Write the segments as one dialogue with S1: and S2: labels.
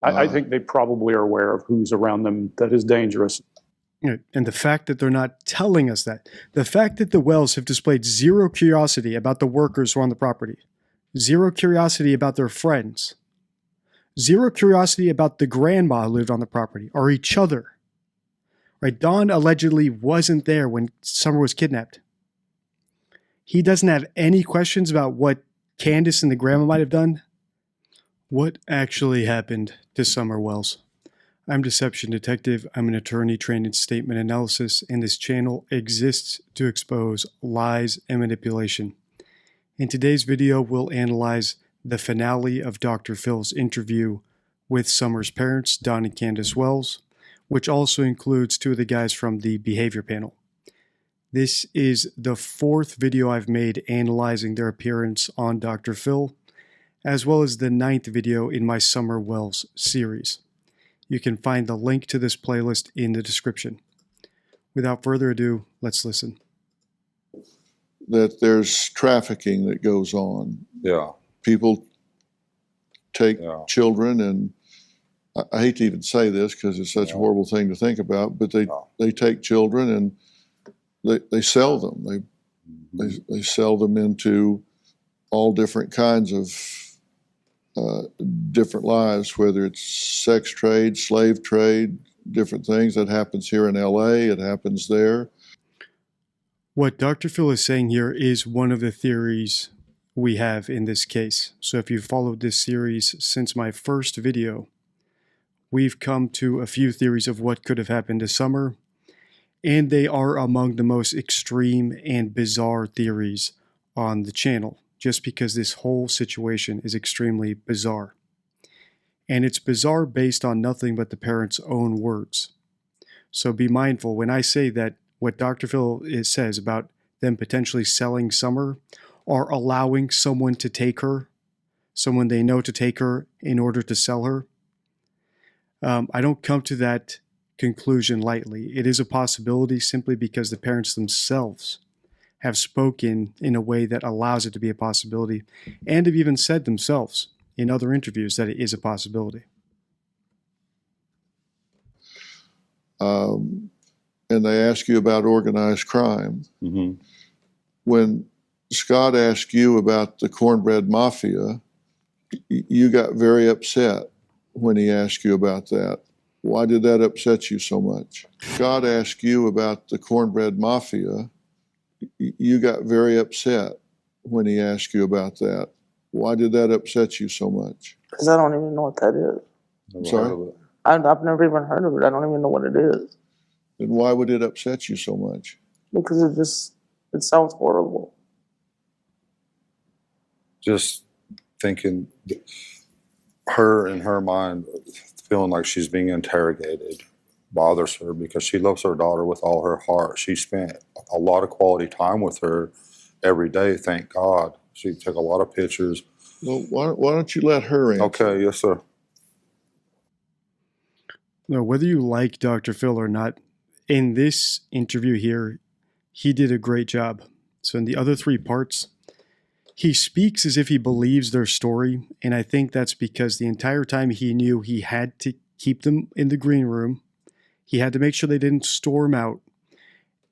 S1: I think they probably are aware of who's around them that is dangerous.
S2: And the fact that they're not telling us that, the fact that the Wells have displayed zero curiosity about the workers who are on the property, zero curiosity about their friends, zero curiosity about the grandma who lived on the property or each other. Right? Don allegedly wasn't there when Summer was kidnapped. He doesn't have any questions about what Candace and the grandma might have done. What actually happened to Summer Wells? I'm Deception Detective. I'm an attorney trained in statement analysis, and this channel exists to expose lies and manipulation. In today's video, we'll analyze the finale of Dr. Phil's interview with Summer's parents, Don and Candace Wells, which also includes two of the guys from the behavior panel. This is the fourth video I've made analyzing their appearance on Dr. Phil, as well as the 9th video in my Summer Wells series. You can find the link to this playlist in the description. Without further ado, let's listen.
S3: That there's trafficking that goes on.
S4: Yeah.
S3: People take children, and I hate to even say this because it's such a horrible thing to think about, but they take children and they sell them. They sell them into all different kinds of different lives, whether it's sex trade, slave trade, different things. That happens here in LA, it happens there.
S2: What Dr. Phil is saying here is one of the theories we have in this case. So if you've followed this series since my first video, we've come to a few theories of what could have happened to Summer, and they are among the most extreme and bizarre theories on the channel, just because this whole situation is extremely bizarre. And it's bizarre based on nothing but the parents' own words. So be mindful when I say that what Dr. Phil says about them potentially selling Summer or allowing someone to take her, someone they know to take her in order to sell her. I don't come to that conclusion lightly. It is a possibility simply because the parents themselves have spoken in a way that allows it to be a possibility, and have even said themselves in other interviews that it is a possibility.
S3: And they ask you about organized crime.
S4: Mm-hmm.
S3: When Scott asked you about the Cornbread Mafia, you got very upset when he asked you about that. Why did that upset you so much? Scott asked you about the Cornbread Mafia. You got very upset when he asked you about that. Why did that upset you so much?
S5: Because I don't even know what that is.
S3: I'm sorry?
S5: I've never even heard of it. I don't even know what it is.
S3: Then why would it upset you so much?
S5: Because it sounds horrible.
S4: Just thinking, her in her mind, feeling like she's being interrogated bothers her because she loves her daughter with all her heart. She spent a lot of quality time with her every day, thank God. She took a lot of pictures.
S3: Well, why don't you let her answer?
S4: Okay, yes, sir.
S2: No, whether you like Dr. Phil or not, in this interview here, he did a great job. So in the other 3 parts, he speaks as if he believes their story, and I think that's because the entire time he knew he had to keep them in the green room. He had to make sure they didn't storm out,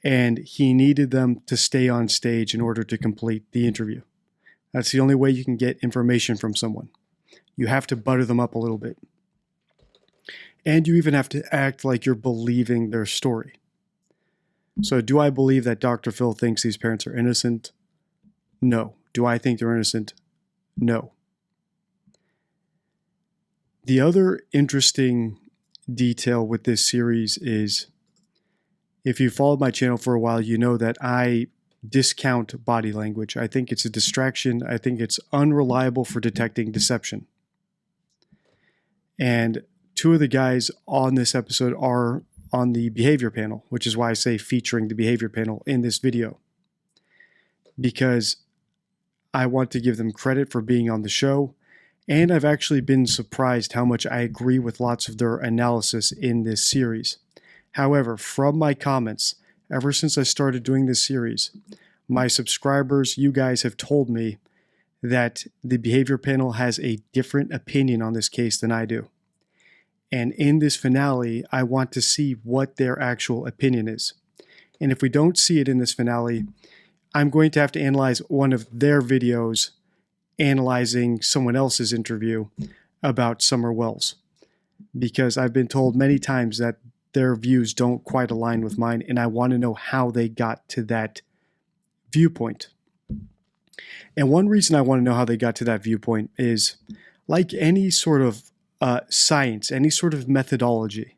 S2: and he needed them to stay on stage in order to complete the interview. That's the only way you can get information from someone. You have to butter them up a little bit. And you even have to act like you're believing their story. So do I believe that Dr. Phil thinks these parents are innocent? No. Do I think they're innocent? No. The other interesting detail with this series is, if you followed my channel for a while, you know that I discount body language. I think it's a distraction. I think it's unreliable for detecting deception. And 2 of the guys on this episode are on the behavior panel, which is why I say featuring the behavior panel in this video. Because I want to give them credit for being on the show, and I've actually been surprised how much I agree with lots of their analysis in this series. However, from my comments, ever since I started doing this series, my subscribers, you guys have told me that the behavior panel has a different opinion on this case than I do. And in this finale, I want to see what their actual opinion is. And if we don't see it in this finale, I'm going to have to analyze one of their videos analyzing someone else's interview about Summer Wells, because I've been told many times that their views don't quite align with mine, and I want to know how they got to that viewpoint. And one reason I want to know how they got to that viewpoint is, like any sort of science, any sort of methodology,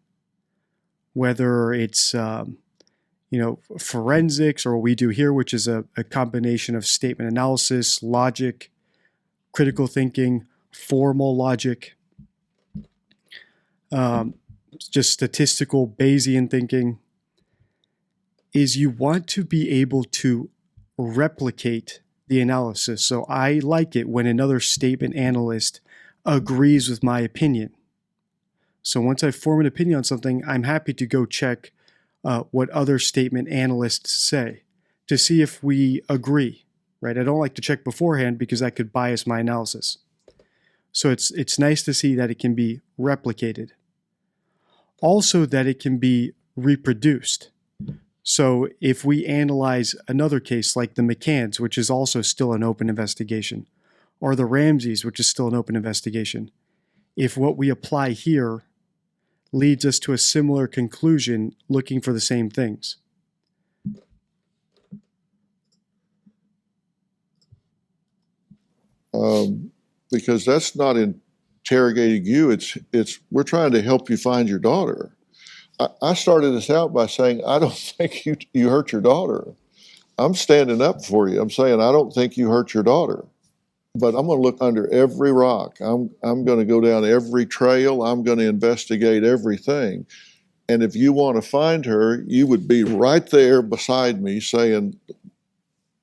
S2: whether it's forensics or what we do here, which is a combination of statement analysis, logic, critical thinking, formal logic, just statistical Bayesian thinking, is you want to be able to replicate the analysis. So I like it when another statement analyst agrees with my opinion. So once I form an opinion on something, I'm happy to go check what other statement analysts say to see if we agree, right? I don't like to check beforehand because that could bias my analysis. So it's nice to see that it can be replicated. Also that it can be reproduced. So if we analyze another case like the McCanns, which is also still an open investigation, or the Ramseys, which is still an open investigation, if what we apply here leads us to a similar conclusion looking for the same things.
S3: Because that's not interrogating you. It's we're trying to help you find your daughter. I started this out by saying, I don't think you hurt your daughter. I'm standing up for you. I'm saying, I don't think you hurt your daughter. But I'm going to look under every rock. I'm going to go down every trail. I'm going to investigate everything. And if you want to find her, you would be right there beside me saying,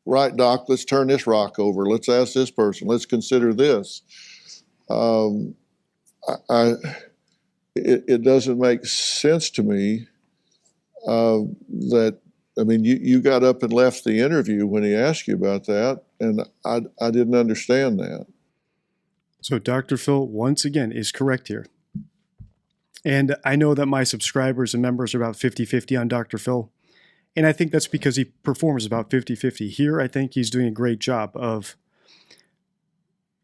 S3: right, Doc, let's turn this rock over. Let's ask this person. Let's consider this. It doesn't make sense to me that, I mean, you got up and left the interview when he asked you about that, and I didn't understand that.
S2: So Dr. Phil, once again, is correct here. And I know that my subscribers and members are about 50-50 on Dr. Phil. And I think that's because he performs about 50-50. Here, I think he's doing a great job of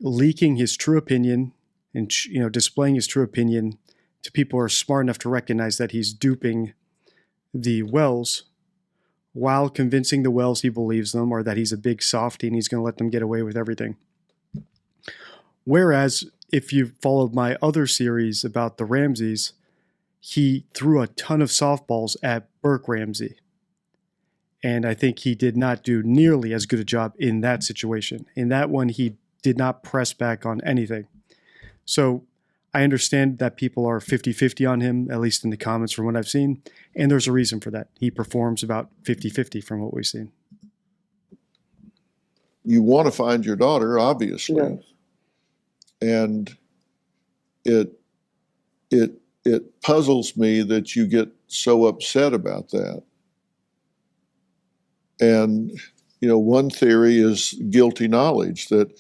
S2: leaking his true opinion and displaying his true opinion to people who are smart enough to recognize that he's duping the Wells while convincing the Wells he believes them or that he's a big softy and he's going to let them get away with everything. Whereas if you followed my other series about the Ramseys, he threw a ton of softballs at Burke Ramsey. And I think he did not do nearly as good a job in that situation. In that one, he did not press back on anything. So I understand that people are 50-50 on him, at least in the comments from what I've seen. And there's a reason for that. He performs about 50-50 from what we've seen.
S3: You want to find your daughter, obviously.
S5: Yes.
S3: And it puzzles me that you get so upset about that. And, one theory is guilty knowledge, that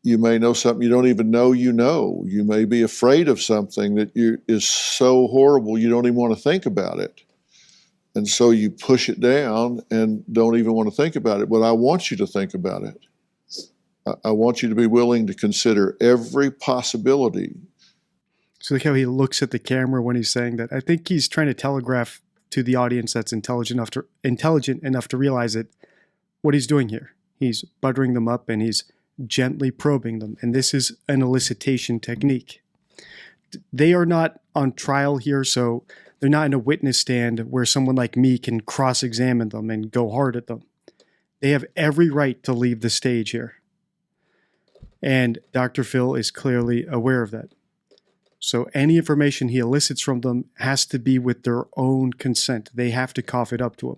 S3: you may know something you don't even know you know. You may be afraid of something that is so horrible you don't even want to think about it. And so you push it down and don't even want to think about it. But I want you to think about it. I want you to be willing to consider every possibility.
S2: So look how he looks at the camera when he's saying that. I think he's trying to telegraph to the audience that's intelligent enough to realize it, what he's doing here. He's buttering them up and he's gently probing them. And this is an elicitation technique. They are not on trial here, so they're not in a witness stand where someone like me can cross-examine them and go hard at them. They have every right to leave the stage here. And Dr. Phil is clearly aware of that. So any information he elicits from them has to be with their own consent. They have to cough it up to him.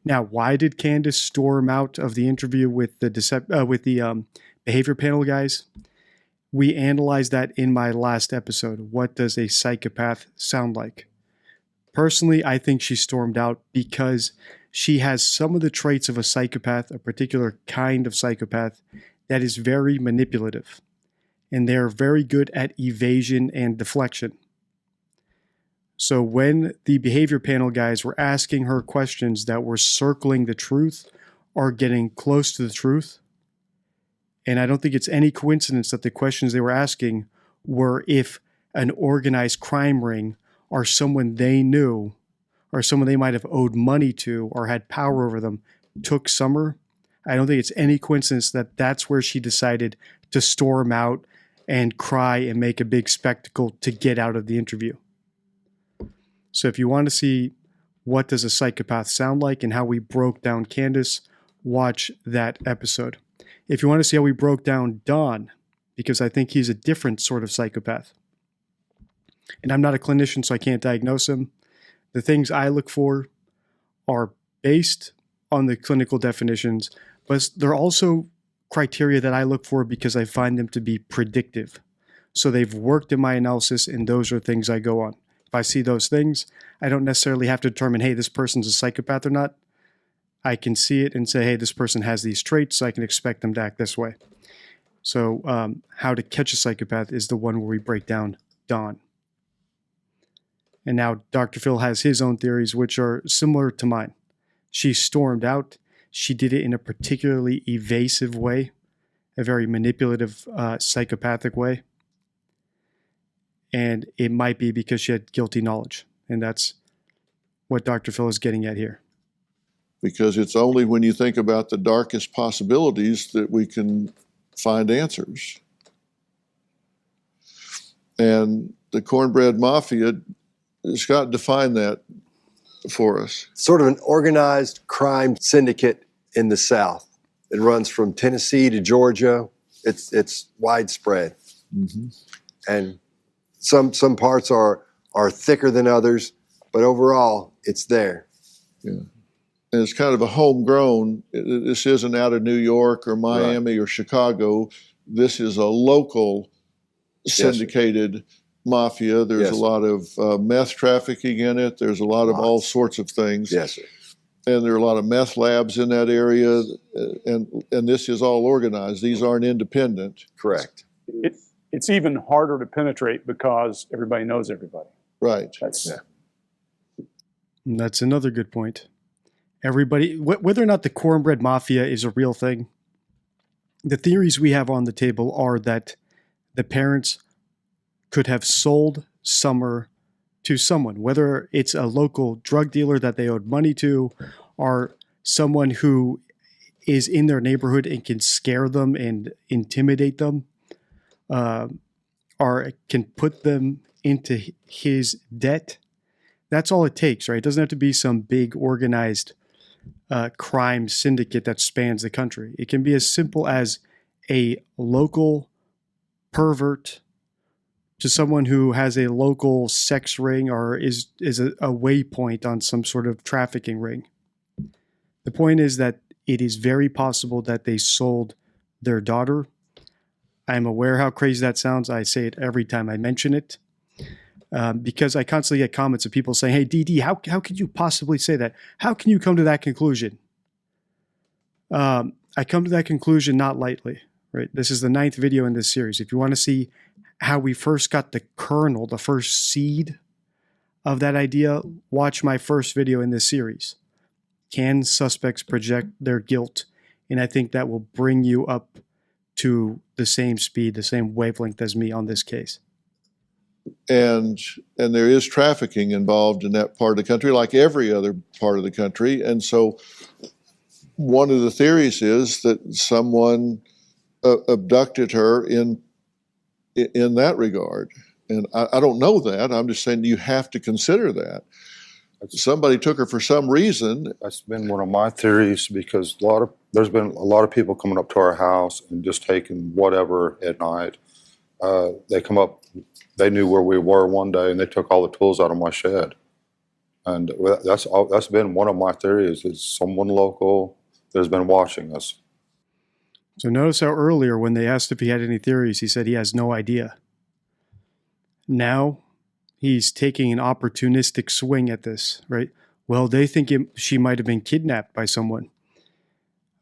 S2: Now, why did Candace storm out of the interview with the behavior panel guys? We analyzed that in my last episode. What does a psychopath sound like? Personally, I think she stormed out because she has some of the traits of a psychopath, a particular kind of psychopath that is very manipulative. And they're very good at evasion and deflection. So when the behavior panel guys were asking her questions that were circling the truth or getting close to the truth, and I don't think it's any coincidence that the questions they were asking were if an organized crime ring or someone they knew or someone they might have owed money to or had power over them took Summer. I don't think it's any coincidence that that's where she decided to storm out and cry and make a big spectacle to get out of the interview. So if you want to see what does a psychopath sound like and how we broke down Candace, watch that episode. If you want to see how we broke down Don, because I think he's a different sort of psychopath, and I'm not a clinician, so I can't diagnose him. The things I look for are based on the clinical definitions, but they're also criteria that I look for because I find them to be predictive. So they've worked in my analysis, and those are things I go on. If I see those things, I don't necessarily have to determine, hey, this person's a psychopath or not. I can see it and say, hey, this person has these traits, so I can expect them to act this way. So how to catch a psychopath is the one where we break down Don. And now Dr. Phil has his own theories, which are similar to mine. She stormed out. She did it in a particularly evasive way, a very manipulative, psychopathic way. And it might be because she had guilty knowledge. And that's what Dr. Phil is getting at here.
S3: Because it's only when you think about the darkest possibilities that we can find answers. And the Cornbread Mafia, Scott, define that for us.
S6: Sort of an organized crime syndicate in the South. It runs from Tennessee to Georgia. It's widespread.
S3: Mm-hmm.
S6: And some parts are thicker than others, but overall it's there.
S3: Yeah. And it's kind of a homegrown. This isn't out of New York or Miami or Chicago. This is a local syndicated mafia. There's a lot of meth trafficking in it. There's a lot of all sorts of things.
S6: Yes, sir.
S3: And there are a lot of meth labs in that area. And this is all organized. These aren't independent.
S6: Correct.
S1: It's even harder to penetrate because everybody knows everybody.
S3: Right.
S2: That's another good point. Everybody, whether or not the Cornbread Mafia is a real thing, the theories we have on the table are that the parents could have sold Summer to someone, whether it's a local drug dealer that they owed money to, or someone who is in their neighborhood and can scare them and intimidate them, or can put them into his debt. That's all it takes, right? It doesn't have to be some big organized crime syndicate that spans the country. It can be as simple as a local pervert to someone who has a local sex ring or is a waypoint on some sort of trafficking ring. The point is that it is very possible that they sold their daughter. I'm aware how crazy that sounds. I say it every time I mention it. Because I constantly get comments of people saying, hey, DD, how could you possibly say that? How can you come to that conclusion? I come to that conclusion not lightly, right? This is the 9th video in this series. If you want to see how we first got the kernel, the first seed of that idea, watch my first video in this series. Can suspects project their guilt? And I think that will bring you up to the same speed, the same wavelength as me on this case.
S3: And there is trafficking involved in that part of the country, like every other part of the country. And so one of the theories is that someone abducted her in that regard. And I don't know that. I'm just saying you have to consider that. Somebody took her for some reason.
S4: That's been one of my theories because there's been a lot of people coming up to our house and just taking whatever at night. They come up. They knew where we were one day, and they took all the tools out of my shed. And that's been one of my theories. It's someone local that has been watching us.
S2: So notice how earlier when they asked if he had any theories, he said he has no idea. Now he's taking an opportunistic swing at this, right? Well, they think she might have been kidnapped by someone.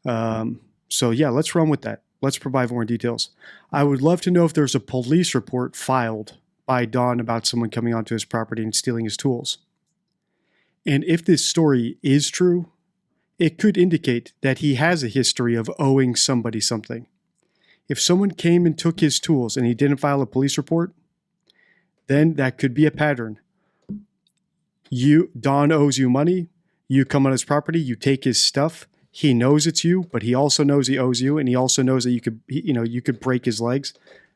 S2: So yeah, let's run with that. Let's provide more details. I would love to know if there's a police report filed by Don about someone coming onto his property and stealing his tools. And if this story is true, it could indicate that he has a history of owing somebody something. If someone came and took his tools and he didn't file a police report, then that could be a pattern. Don owes you money, you come on his property, you take his stuff, he knows it's you, but he also knows he owes you, and he also knows that you could break his legs.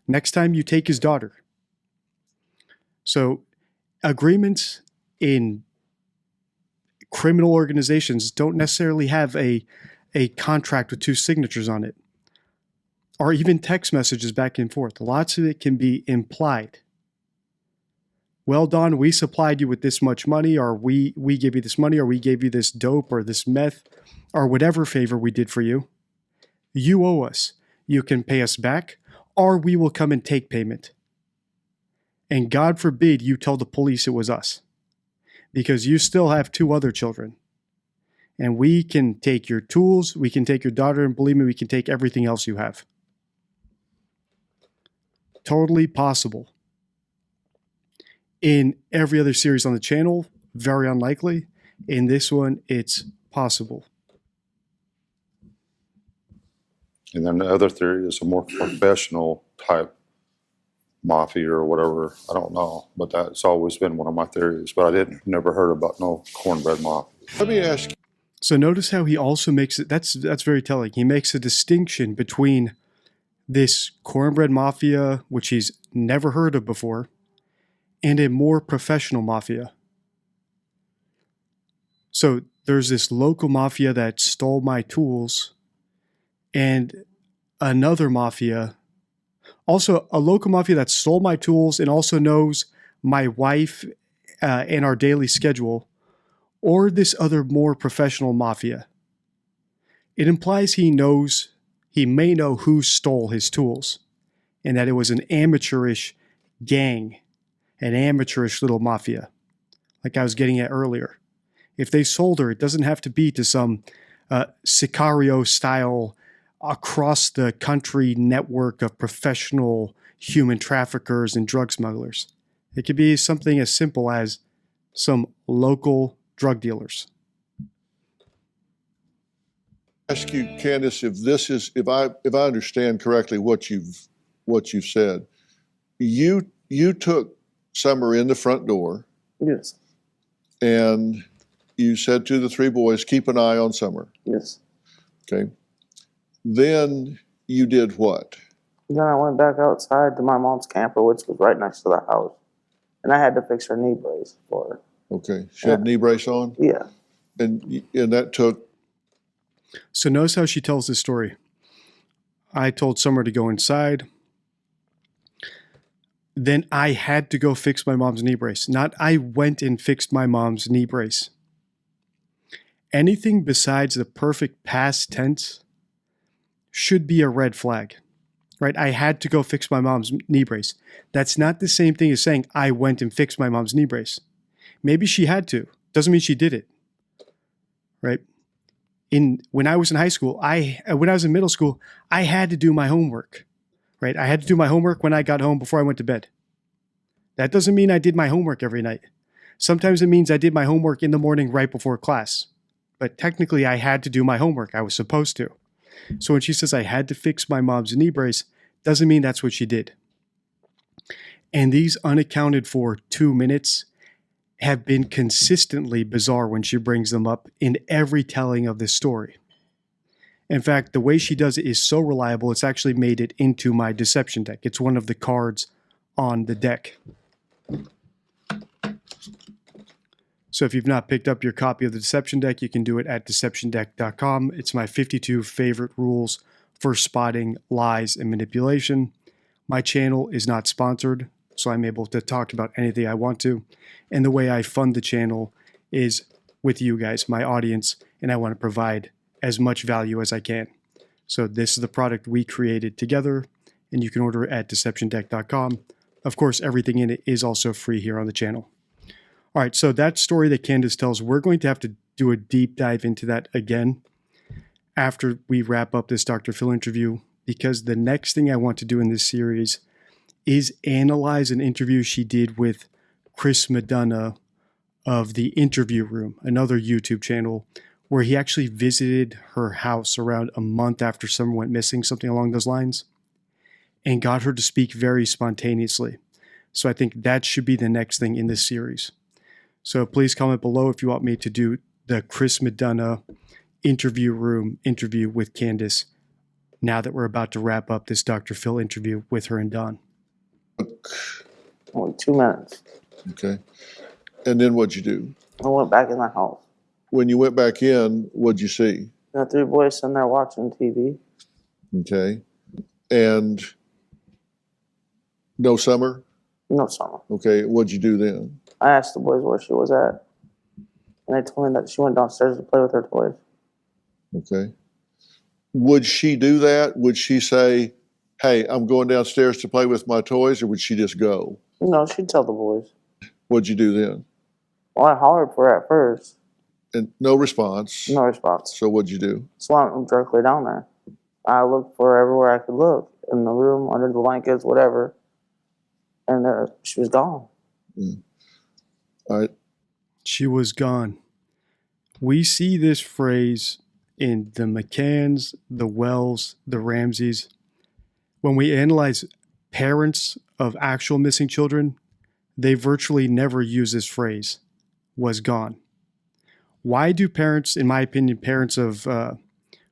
S2: Next time you take his daughter. So agreements in criminal organizations don't necessarily have a contract with two signatures on it, or even text messages back and forth. Lots of it can be implied. Well, Don, we supplied you with this much money, or we gave you this money, or we gave you this dope or this meth, or whatever favor we did for you. You owe us. You can pay us back, or we will come and take payment. And God forbid you tell the police it was us, because you still have 2 other children. And we can take your tools, we can take your daughter, and believe me, we can take everything else you have. Totally possible. In every other series on the channel, very unlikely. In this one, it's possible.
S4: And then the other theory is a more professional type mafia or whatever. I don't know, but that's always been one of my theories. But I never heard about no cornbread mafia.
S3: Let me ask you,
S2: So notice how he also makes it, that's very telling. He makes a distinction between this cornbread mafia, which he's never heard of before, and a more professional mafia. So there's this local mafia that stole my tools, and another mafia, also a local mafia that stole my tools and also knows my wife and our daily schedule, or this other more professional mafia. It implies he may know who stole his tools, and that it was an amateurish gang, an amateurish little mafia, like I was getting at earlier. If they sold her, it doesn't have to be to some Sicario-style, across-the-country network of professional human traffickers and drug smugglers. It could be something as simple as some local drug dealers.
S3: ask you, Candace, if I understand correctly what you've said, you took Summer in the front door
S5: Yes.
S3: and you said to the 3 boys, keep an eye on Summer.
S5: Yes.
S3: Okay. Then you did what?
S5: Then I went back outside to my mom's camper, which was right next to the house. And I had to fix her knee brace for her.
S3: Okay. She had a knee brace on?
S5: Yeah.
S3: And that took,
S2: So notice how she tells this story. I told Summer to go inside. Then I had to go fix my mom's knee brace. Not I went and fixed my mom's knee brace. Anything besides the perfect past tense should be a red flag, right? I had to go fix my mom's knee brace. That's not the same thing as saying I went and fixed my mom's knee brace. Maybe she had to. Doesn't mean she did it, right? When I was in high school, when I was in middle school, I had to do my homework, right? I had to do my homework when I got home before I went to bed. That doesn't mean I did my homework every night. Sometimes it means I did my homework in the morning right before class. But technically, I had to do my homework. I was supposed to. So when she says I had to fix my mom's knee brace, doesn't mean that's what she did. And these unaccounted for 2 minutes have been consistently bizarre when she brings them up in every telling of this story. In fact, the way she does it is so reliable, it's actually made it into my deception deck. It's one of the cards on the deck. So if you've not picked up your copy of the deception deck, you can do it at deceptiondeck.com. It's my 52 favorite rules for spotting lies and manipulation. My channel is not sponsored, so I'm able to talk about anything I want to. And the way I fund the channel is with you guys, my audience, and I want to provide as much value as I can. So this is the product we created together, and you can order it at deceptiondeck.com. Of course, everything in it is also free here on the channel. All right, so that story that Candace tells, we're going to have to do a deep dive into that again after we wrap up this Dr. Phil interview, because the next thing I want to do in this series is analyze an interview she did with Chris Madonna of The Interview Room, another YouTube channel, where he actually visited her house around a month after someone went missing, something along those lines, and got her to speak very spontaneously. So I think that should be the next thing in this series. So please comment below if you want me to do the Chris Madonna Interview Room interview with Candace now that we're about to wrap up this Dr. Phil interview with her and Don.
S5: Only 2 minutes.
S3: Okay. And then what'd you do?
S5: I went back in the house.
S3: When you went back in, what'd you see?
S5: The 3 boys sitting there watching TV.
S3: Okay. And no Summer?
S5: No summer.
S3: Okay. What'd you do then?
S5: I asked the boys where she was at. And they told me that she went downstairs to play with her toys.
S3: Okay. Would she do that? Would she say, hey, I'm going downstairs to play with my toys, or would she just go?
S5: No, she'd tell the boys.
S3: What'd you do then?
S5: Well, I hollered for her at first.
S3: And no response.
S5: No response.
S3: So what'd you do?
S5: So I went directly down there. I looked for her everywhere I could look. In the room, under the blankets, whatever. And she was gone.
S3: All right.
S2: She was gone. We see this phrase in the McCanns, the Wells, the Ramseys. When we analyze parents of actual missing children, they virtually never use this phrase, was gone. Why do parents, in my opinion, parents of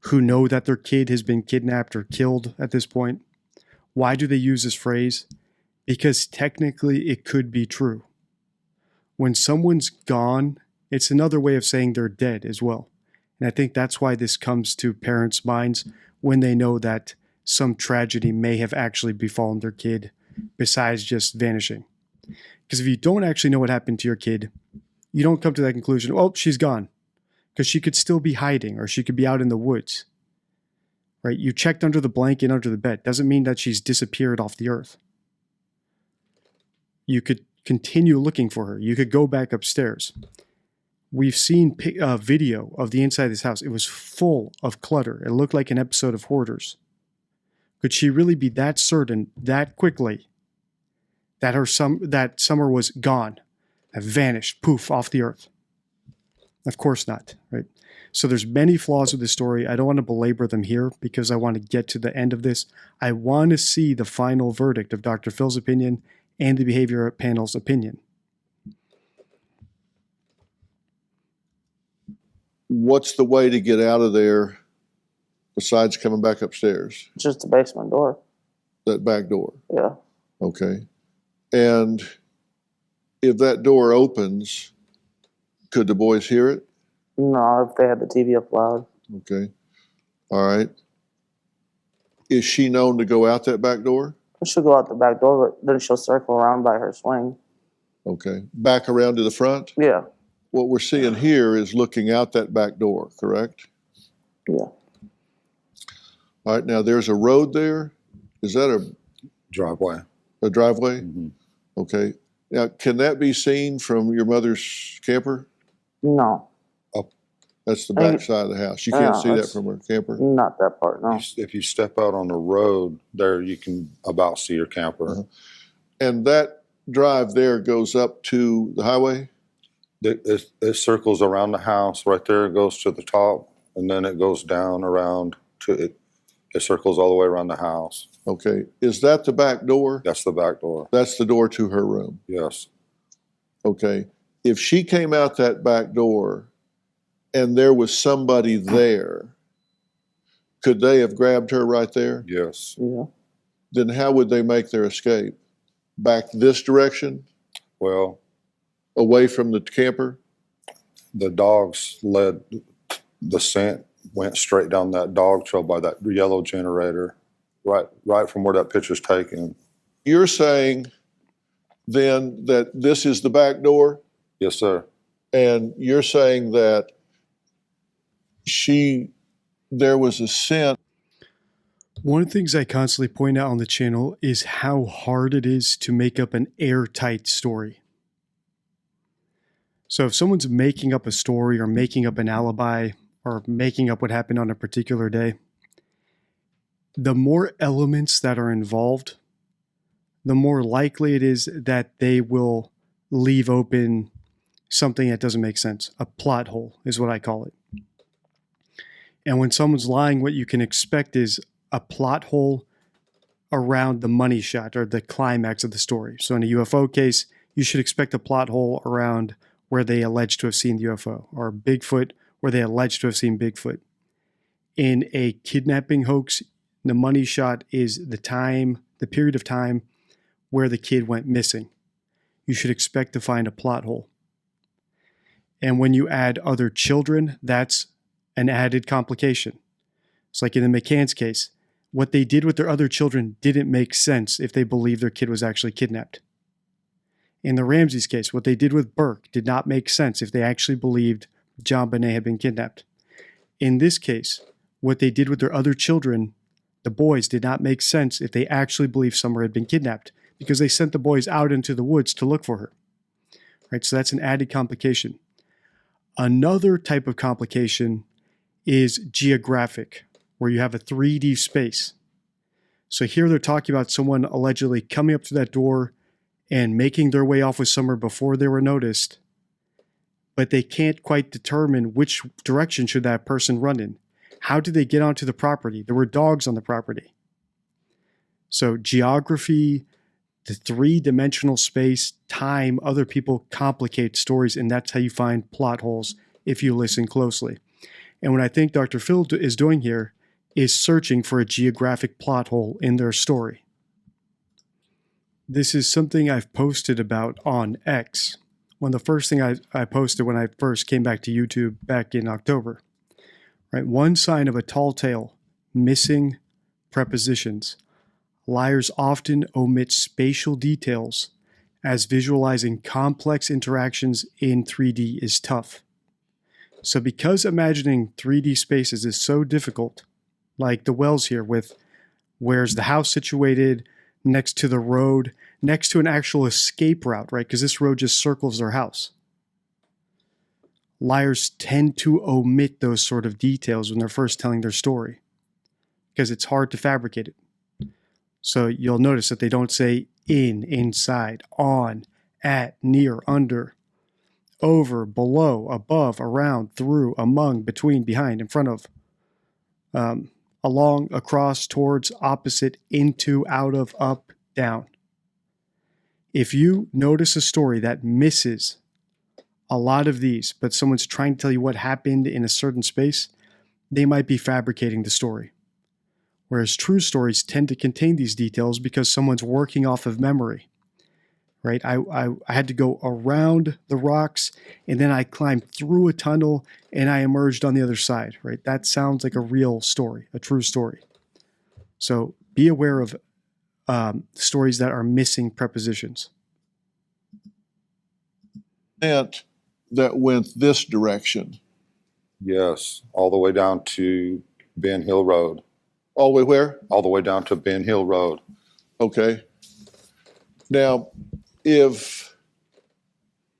S2: who know that their kid has been kidnapped or killed at this point, why do they use this phrase? Because technically it could be true. When someone's gone, it's another way of saying they're dead as well. And I think that's why this comes to parents' minds when they know that some tragedy may have actually befallen their kid besides just vanishing. Because if you don't actually know what happened to your kid, you don't come to that conclusion, oh, she's gone. Because she could still be hiding or she could be out in the woods. Right? You checked under the blanket, under the bed. Doesn't mean that she's disappeared off the earth. You could continue looking for her. You could go back upstairs. We've seen video of the inside of this house. It was full of clutter. It looked like an episode of Hoarders. Could she really be that certain that quickly that that Summer was gone, have vanished, poof, off the earth? Of course not, right? So there's many flaws with this story. I don't want to belabor them here because I want to get to the end of this. I want to see the final verdict of Dr. Phil's opinion and the behavior panel's opinion.
S3: What's the way to get out of there besides coming back upstairs?
S5: Just the basement door.
S3: That back door.
S5: Yeah.
S3: Okay. And if that door opens, could the boys hear it?
S5: No, if they had the TV up loud.
S3: Okay. All right. Is she known to go out that back door?
S5: She'll go out the back door, but then she'll circle around by her swing.
S3: Okay. Back around to the front?
S5: Yeah.
S3: What we're seeing here is looking out that back door, correct?
S5: Yeah.
S3: All right. Now there's a road there. Is that
S4: Driveway.
S3: a driveway?
S4: Mm-hmm.
S3: Okay. Now, can that be seen from your mother's camper?
S5: No,
S3: That's the
S5: I mean,
S3: back side of the house. You can't
S5: yeah,
S3: see that
S5: that's-
S3: from her camper?
S5: not that part, no.
S4: If you step out on the road there, you can about see your camper.
S3: Uh-huh. And that drive there goes up to the highway?
S4: It circles around the house right there. It goes to the top, and then it goes down around to it. It circles all the way around the house.
S3: Okay. Is that the back door?
S4: That's the back door.
S3: That's the door to her room.
S4: Yes.
S3: Okay. If she came out that back door and there was somebody there, could they have grabbed her right there?
S4: Yes.
S5: Yeah.
S3: Then how would they make their escape? Back this direction,
S4: Well,
S3: away from the camper?
S4: the dogs led the scent went straight down that dog trail by that yellow generator, right from where that picture's taken.
S3: You're saying then that this is the back door,
S4: Yes, sir.
S3: and you're saying that there was a scent.
S2: One of the things I constantly point out on the channel is how hard it is to make up an airtight story. So if someone's making up a story or making up an alibi or making up what happened on a particular day, the more elements that are involved, the more likely it is that they will leave open something that doesn't make sense. A plot hole is what I call it. And when someone's lying, what you can expect is a plot hole around the money shot or the climax of the story. So in a UFO case, you should expect a plot hole around where they allege to have seen the UFO, or Bigfoot, where they allege to have seen Bigfoot. In a kidnapping hoax, the money shot is the period of time where the kid went missing. You should expect to find a plot hole. And when you add other children, that's an added complication. It's like in the McCann's case, what they did with their other children didn't make sense if they believed their kid was actually kidnapped. In the Ramsey's case, what they did with Burke did not make sense if they actually believed John Bonet had been kidnapped. In this case, what they did with their other children, the boys, did not make sense if they actually believed Summer had been kidnapped, because they sent the boys out into the woods to look for her. Right? So that's an added complication. Another type of complication is geographic, where you have a 3D space. So here they're talking about someone allegedly coming up to that door and making their way off with Summer before they were noticed, but they can't quite determine which direction should that person run in. How did they get onto the property? There were dogs on the property. So geography, the three-dimensional space, time, other people complicate stories, and that's how you find plot holes if you listen closely. And what I think Dr. Phil is doing here is searching for a geographic plot hole in their story. This is something I've posted about on X. One of the first things I posted when I first came back to YouTube back in October. Right? One sign of a tall tale, missing prepositions. Liars often omit spatial details, as visualizing complex interactions in 3D is tough. So because imagining 3D spaces is so difficult, like the Wells here with where's the house situated, next to the road, next to an actual escape route, right? Because this road just circles their house. Liars tend to omit those sort of details when they're first telling their story because it's hard to fabricate it. So you'll notice that they don't say in, inside, on, at, near, under, over, below, above, around, through, among, between, behind, in front of, along, across, towards, opposite, into, out of, up, down. If you notice a story that misses a lot of these, but someone's trying to tell you what happened in a certain space, they might be fabricating the story. Whereas true stories tend to contain these details because someone's working off of memory. Right? I had to go around the rocks, and then I climbed through a tunnel, and I emerged on the other side. Right? That sounds like a real story, a true story. So be aware of stories that are missing prepositions.
S3: That went this direction.
S4: Yes, all the way down to Ben Hill Road.
S3: All the way where?
S4: All the way down to Ben Hill Road.
S3: Okay. Now, if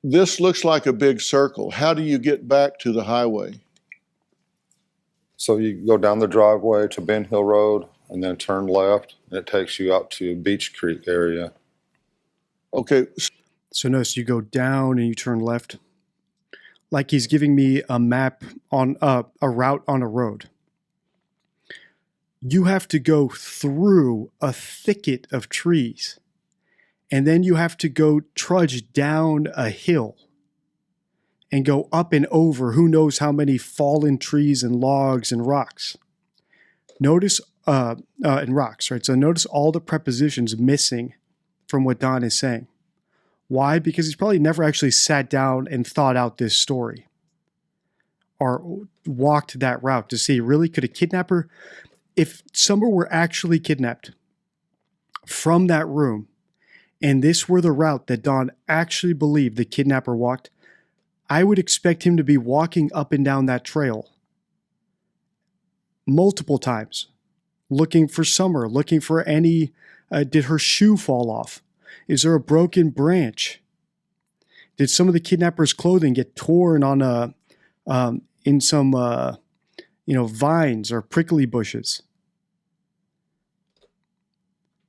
S3: this looks like a big circle, how do you get back to the highway?
S4: So you go down the driveway to Ben Hill Road and then turn left, and it takes you out to Beach Creek area.
S3: Okay.
S2: So notice you go down and you turn left. Like he's giving me a map on a route on a road. You have to go through a thicket of trees. And then you have to go trudge down a hill and go up and over who knows how many fallen trees and logs and rocks. Notice, and rocks, right? So notice all the prepositions missing from what Don is saying. Why? Because he's probably never actually sat down and thought out this story or walked that route to see, really, could a kidnapper, if Summer were actually kidnapped from that room, and this were the route that Don actually believed the kidnapper walked, I would expect him to be walking up and down that trail multiple times, looking for Summer, looking for any, did her shoe fall off? Is there a broken branch? Did some of the kidnapper's clothing get torn on in some vines or prickly bushes?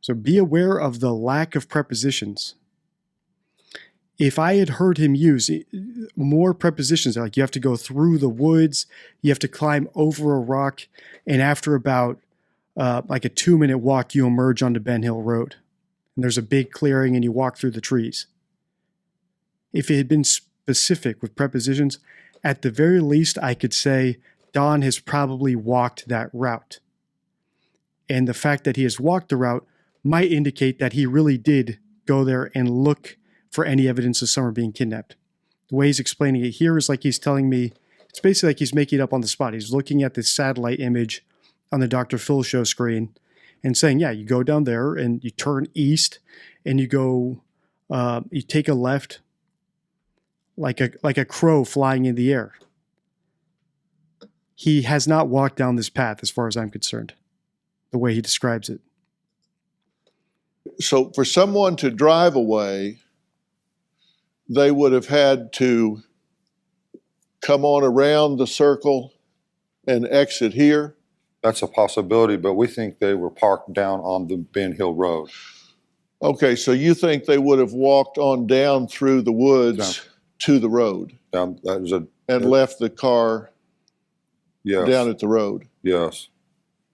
S2: So be aware of the lack of prepositions. If I had heard him use more prepositions, like you have to go through the woods, you have to climb over a rock, and after about like a 2-minute walk, you emerge onto Ben Hill Road. And there's a big clearing and you walk through the trees. If it had been specific with prepositions, at the very least, I could say Don has probably walked that route. And the fact that he has walked the route might indicate that he really did go there and look for any evidence of Summer being kidnapped. The way he's explaining it here is like he's telling me, it's basically like he's making it up on the spot. He's looking at this satellite image on the Dr. Phil show screen and saying, yeah, you go down there and you turn east and you go, you take a left like a crow flying in the air. He has not walked down this path as far as I'm concerned, the way he describes it.
S3: So for someone to drive away, they would have had to come on around the circle and exit here.
S4: That's a possibility, but we think they were parked down on the Ben Hill Road.
S3: Okay, so you think they would have walked on down through the woods to the road
S4: Down, that was a,
S3: and left the car
S4: yes,
S3: down at the road?
S4: yes.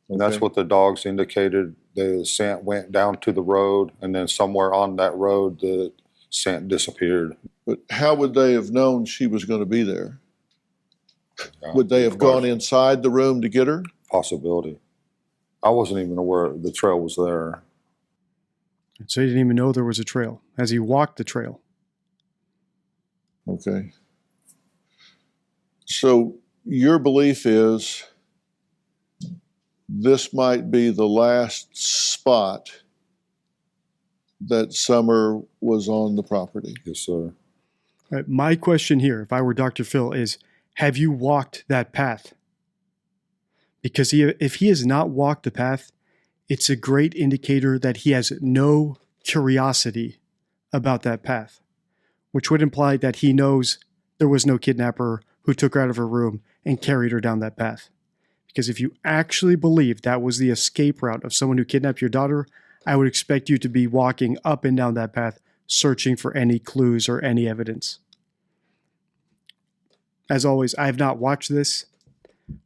S4: And that's
S3: Okay.
S4: what the dogs indicated. The scent went down to the road, and then somewhere on that road, the scent disappeared.
S3: But how would they have known she was going to be there? Would they have
S4: Of course,
S3: gone inside the room to get her?
S4: Possibility. I wasn't even aware the trail was there.
S2: So he didn't even know there was a trail as he walked the trail.
S3: Okay. So your belief is this might be the last spot that Summer was on the property.
S4: Yes, sir.
S2: All right, my question here, if I were Dr. Phil, is have you walked that path? Because if he has not walked the path, it's a great indicator that he has no curiosity about that path, which would imply that he knows there was no kidnapper who took her out of her room and carried her down that path. Because if you actually believe that was the escape route of someone who kidnapped your daughter, I would expect you to be walking up and down that path, searching for any clues or any evidence. As always, I have not watched this.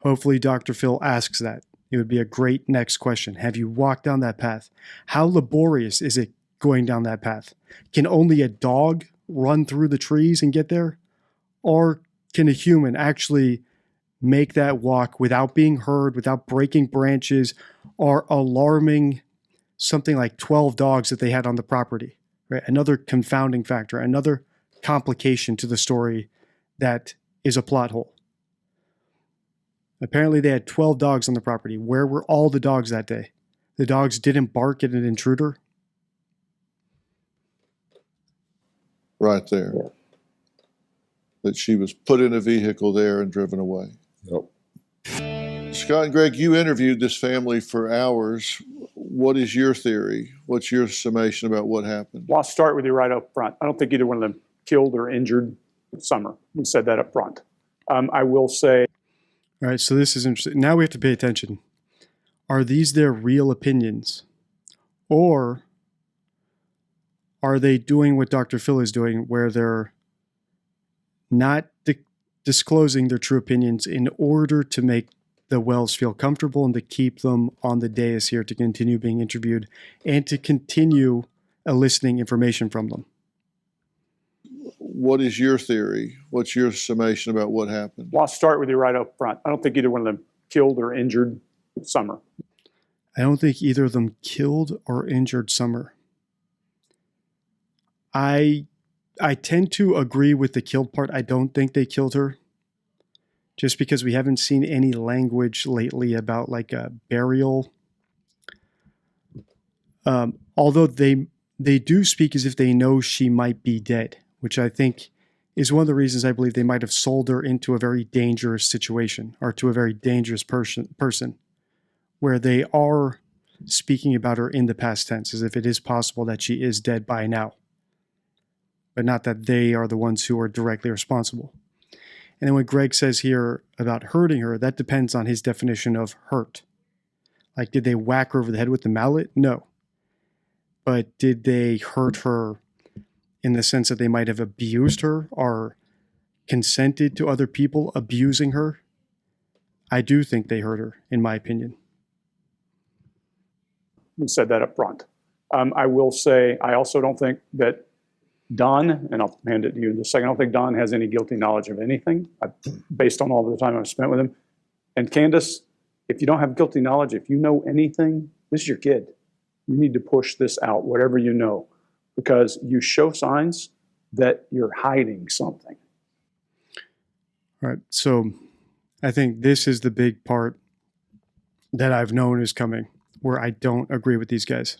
S2: Hopefully Dr. Phil asks that. It would be a great next question. Have you walked down that path? How laborious is it going down that path? Can only a dog run through the trees and get there? Or can a human actually make that walk without being heard, without breaking branches, or alarming something like 12 dogs that they had on the property? Right? Another confounding factor, another complication to the story that is a plot hole. Apparently they had 12 dogs on the property. Where were all the dogs that day? The dogs didn't bark at an intruder?
S3: Right there.
S5: Yeah.
S3: That she was put in a vehicle there and driven away.
S4: Yep.
S3: Scott and Greg, you interviewed this family for hours. What is your theory? What's your summation about what happened?
S1: Well, I'll start with you right up front. I don't think either one of them killed or injured Summer. We said that up front. I will say,
S2: All right, so this is interesting. Now we have to pay attention. Are these their real opinions? Or are they doing what Dr. Phil is doing, where they're not disclosing their true opinions in order to make the Wells feel comfortable and to keep them on the dais here to continue being interviewed and to continue eliciting information from them?
S3: What is your theory? What's your summation about what happened?
S1: well, I'll start with you right up front. I don't think either one of them killed or injured Summer.
S2: I don't think either of them killed or injured Summer. I tend to agree with the killed part. I don't think they killed her. Just because we haven't seen any language lately about like a burial. Although they do speak as if they know she might be dead, which I think is one of the reasons I believe they might have sold her into a very dangerous situation or to a very dangerous person where they are speaking about her in the past tense as if it is possible that she is dead by now, but not that they are the ones who are directly responsible. And then when Greg says here about hurting her, that depends on his definition of hurt. Like, did they whack her over the head with the mallet? No. but did they hurt her in the sense that they might have abused her or consented to other people abusing her? I do think they hurt her, in my opinion.
S1: We said that up front. I will say, I also don't think that Don, and I'll hand it to you in a second, I don't think Don has any guilty knowledge of anything based on all the time I've spent with him. And Candace, if you don't have guilty knowledge, if you know anything, this is your kid. You need to push this out, whatever you know, because you show signs that you're hiding something.
S2: All right. So I think this is the big part that I've known is coming, where I don't agree with these guys.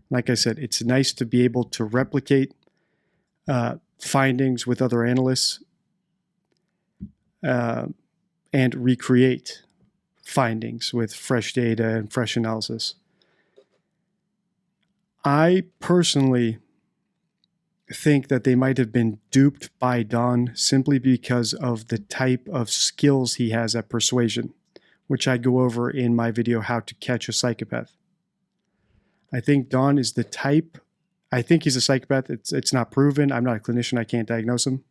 S2: Like I said, it's nice to be able to replicate findings with other analysts and recreate findings with fresh data and fresh analysis. I personally think that they might have been duped by Don simply because of the type of skills he has at persuasion, which I go over in my video, How to Catch a Psychopath. I think Don is the type, I think he's a psychopath. It's not proven. I'm not a clinician. I can't diagnose him.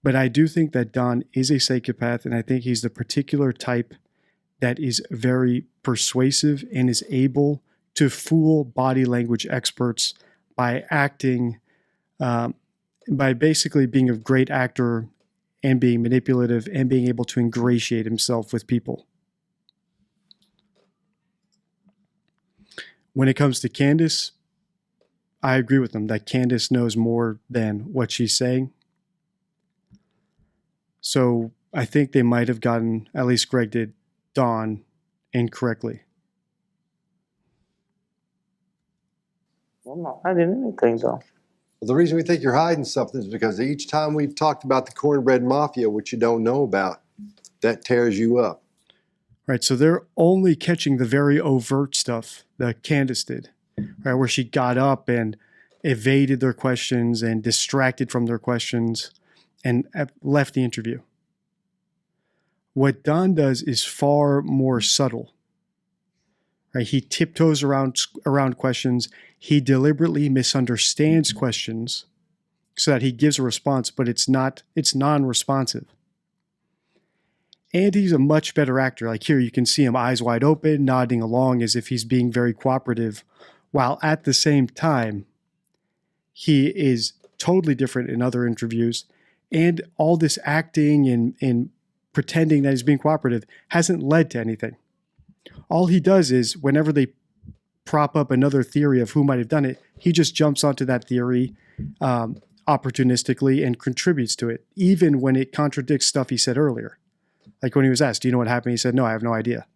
S2: But I do think that Don is a psychopath, and I think he's the particular type that is very persuasive and is able to fool body language experts by acting, by basically being a great actor and being manipulative and being able to ingratiate himself with people. When it comes to Candace, I agree with them that Candace knows more than what she's saying. So I think they might have gotten, at least Greg did, Don incorrectly.
S5: I'm not hiding anything, though.
S6: Well, the reason we think you're hiding something is because each time we've talked about the cornbread mafia, which you don't know about, that tears you up.
S2: Right, so they're only catching the very overt stuff that Candace did, right, where she got up and evaded their questions and distracted from their questions and left the interview. What Don does is far more subtle. Right, he tiptoes around questions. He deliberately misunderstands questions so that he gives a response, but it's non-responsive. And he's a much better actor. Like here, you can see him eyes wide open, nodding along as if he's being very cooperative, while at the same time, he is totally different in other interviews. And all this acting and pretending that he's being cooperative hasn't led to anything. All he does is whenever they prop up another theory of who might have done it, he just jumps onto that theory opportunistically and contributes to it, even when it contradicts stuff he said earlier. Like when he was asked, do you know what happened? He said, no, I have no idea.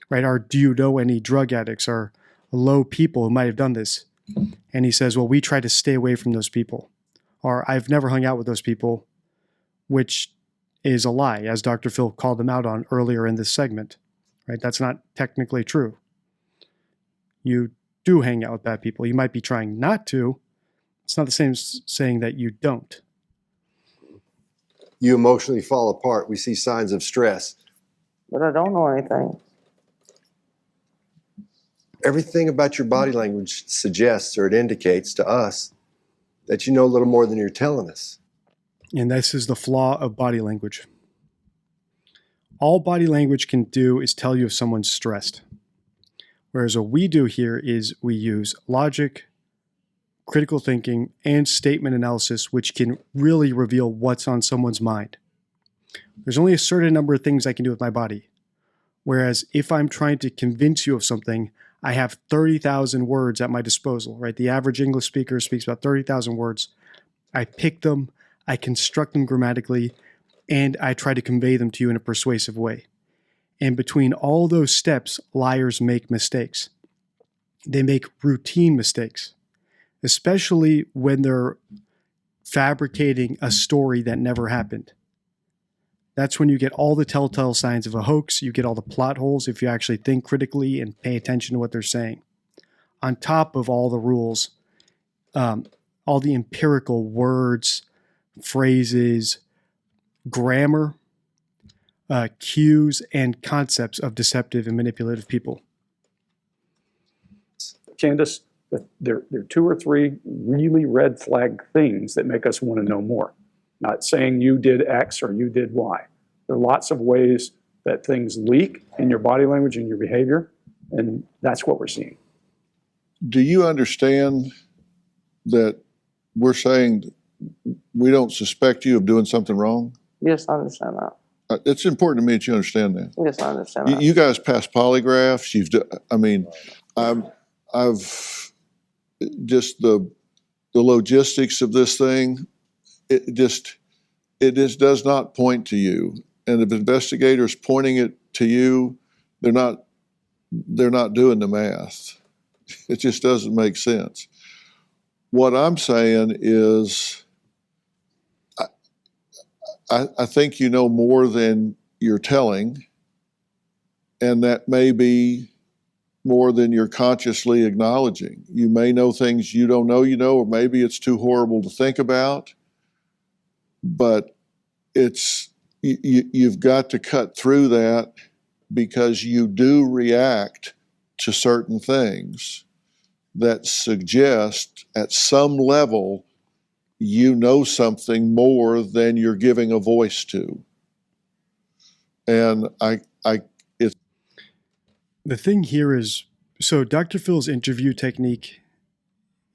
S2: Right? Or do you know any drug addicts or low people who might have done this? And he says, well, we try to stay away from those people. Or I've never hung out with those people, which is a lie, as Dr. Phil called them out on earlier in this segment. Right? That's not technically true. You do hang out with bad people. You might be trying not to. It's not the same as saying that you don't.
S6: You emotionally fall apart. We see signs of stress.
S5: But I don't know anything.
S6: Everything about your body language suggests or it indicates to us that you know a little more than you're telling us.
S2: And this is the flaw of body language. All body language can do is tell you if someone's stressed. Whereas what we do here is we use logic, critical thinking, and statement analysis, which can really reveal what's on someone's mind. There's only a certain number of things I can do with my body. Whereas if I'm trying to convince you of something, I have 30,000 words at my disposal, right? The average English speaker speaks about 30,000 words. I pick them, I construct them grammatically, and I try to convey them to you in a persuasive way. And between all those steps, liars make mistakes. They make routine mistakes, especially when they're fabricating a story that never happened. That's when you get all the telltale signs of a hoax. You get all the plot holes if you actually think critically and pay attention to what they're saying. On top of all the rules, all the empirical words, phrases, grammar, cues, and concepts of deceptive and manipulative people.
S1: Candace, that there are 2 or 3 really red flag things that make us want to know more. Not saying you did X or you did Y. There are lots of ways that things leak in your body language and your behavior, and that's what we're seeing.
S3: Do you understand that we're saying we don't suspect you of doing something wrong?
S5: Yes, I understand that.
S3: It's important to me that you understand that.
S5: Yes, I understand that.
S3: You guys pass polygraphs. I've just the logistics of this thing. It just does not point to you. And if investigators pointing it to you, they're not doing the math. It just doesn't make sense. What I'm saying is, I think you know more than you're telling, and that may be more than you're consciously acknowledging. You may know things you don't know you know, or maybe it's too horrible to think about, but you've got to cut through that, because you do react to certain things that suggest at some level you know something more than you're giving a voice to. And
S2: The thing here is, so Dr. Phil's interview technique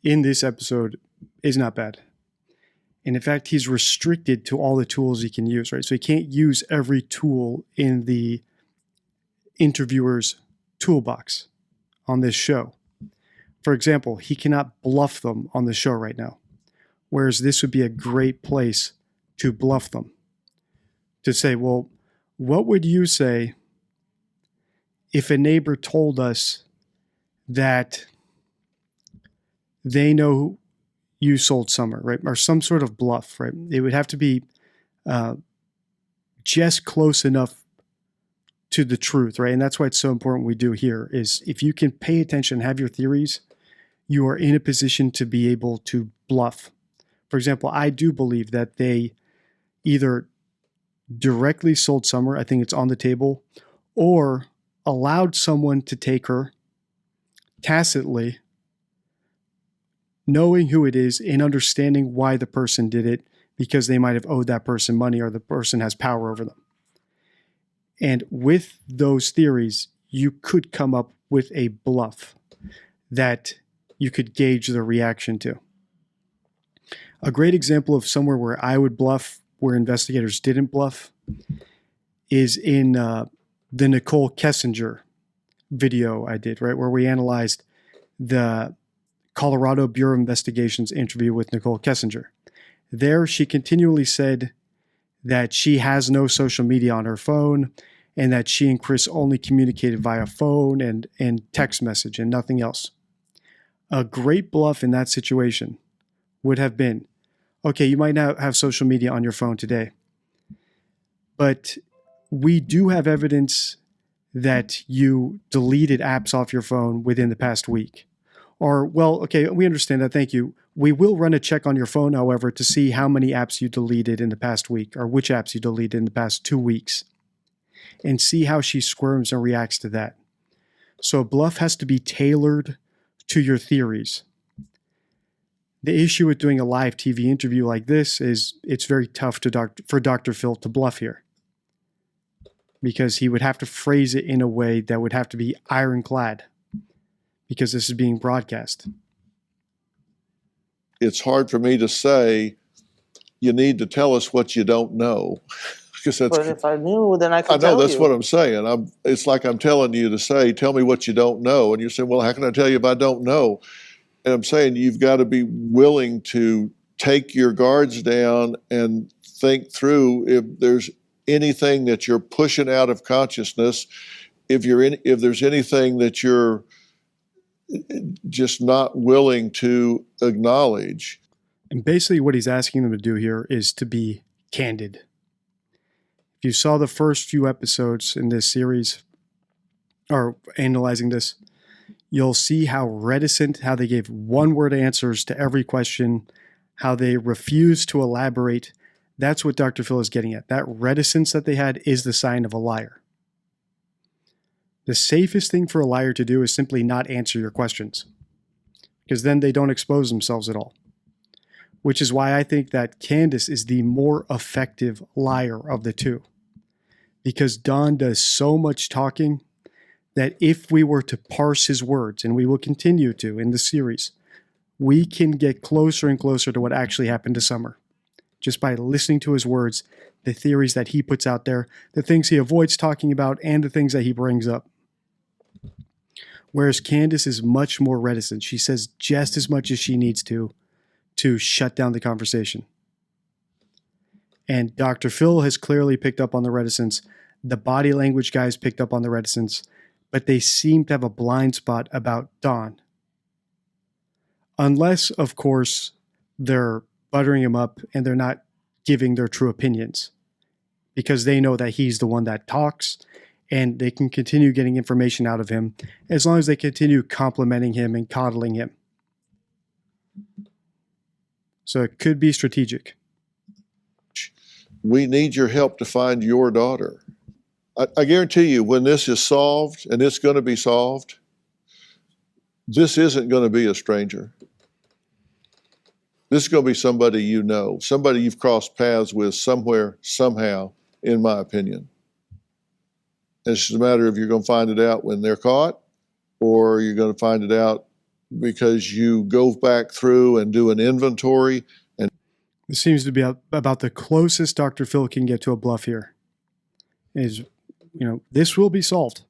S2: in this episode is not bad. And in fact, he's restricted to all the tools he can use, right? So he can't use every tool in the interviewer's toolbox on this show. For example, he cannot bluff them on the show right now. Whereas this would be a great place to bluff them. To say, well, what would you say if a neighbor told us that they know you sold Summer, right? Or some sort of bluff, right? It would have to be just close enough to the truth, right? And that's why it's so important we do here is if you can pay attention, have your theories, you are in a position to be able to bluff. For example, I do believe that they either directly sold Summer, I think it's on the table, or allowed someone to take her tacitly, knowing who it is and understanding why the person did it, because they might have owed that person money or the person has power over them. And with those theories, you could come up with a bluff that you could gauge the reaction to. A great example of somewhere where I would bluff, where investigators didn't bluff, is in the Nicole Kessinger video I did, right? Where we analyzed the Colorado Bureau of Investigation's interview with Nicole Kessinger. There, she continually said that she has no social media on her phone and that she and Chris only communicated via phone and text message and nothing else. A great bluff in that situation would have been, okay, you might not have social media on your phone today, but we do have evidence that you deleted apps off your phone within the past week. Or, well, okay, we understand that, thank you. We will run a check on your phone, however, to see how many apps you deleted in the past week or which apps you deleted in the past 2 weeks and see how she squirms and reacts to that. So a bluff has to be tailored to your theories. The issue with doing a live TV interview like this is it's very tough for Dr. Phil to bluff here, because he would have to phrase it in a way that would have to be ironclad, because this is being broadcast.
S3: it's hard for me to say, you need to tell us what you don't know. Because that's,
S5: But if I knew, then I
S3: I
S5: could
S3: know
S5: tell
S3: that's
S5: you.
S3: what I'm saying. It's like I'm telling you to say, tell me what you don't know. And you're saying, well, how can I tell you if I don't know? And I'm saying you've got to be willing to take your guards down and think through if there's anything that you're pushing out of consciousness, if there's anything that you're just not willing to acknowledge.
S2: And basically what he's asking them to do here is to be candid. If you saw the first few episodes in this series, or analyzing this, you'll see how reticent, how they gave one-word answers to every question, how they refused to elaborate. That's what Dr. Phil is getting at. That reticence that they had is the sign of a liar. The safest thing for a liar to do is simply not answer your questions. because then they don't expose themselves at all. Which is why I think that Candace is the more effective liar of the two. Because Don does so much talking that if we were to parse his words, and we will continue to in the series, we can get closer and closer to what actually happened to Summer. Just by listening to his words, the theories that he puts out there, the things he avoids talking about, and the things that he brings up. Whereas Candace is much more reticent. She says just as much as she needs to shut down the conversation. And Dr. Phil has clearly picked up on the reticence. The body language guys picked up on the reticence, but they seem to have a blind spot about Don. Unless, of course, they're buttering him up and they're not giving their true opinions, because they know that he's the one that talks and they can continue getting information out of him as long as they continue complimenting him and coddling him. So it could be strategic.
S3: We need your help to find your daughter. I guarantee you, when this is solved, and it's going to be solved, this isn't going to be a stranger. This is going to be somebody you know, somebody you've crossed paths with somewhere, somehow, in my opinion. It's just a matter of you're going to find it out when they're caught, or you're going to find it out because you go back through and do an inventory. And
S2: This seems to be about the closest Dr. Phil can get to a bluff here. Is, this will be solved,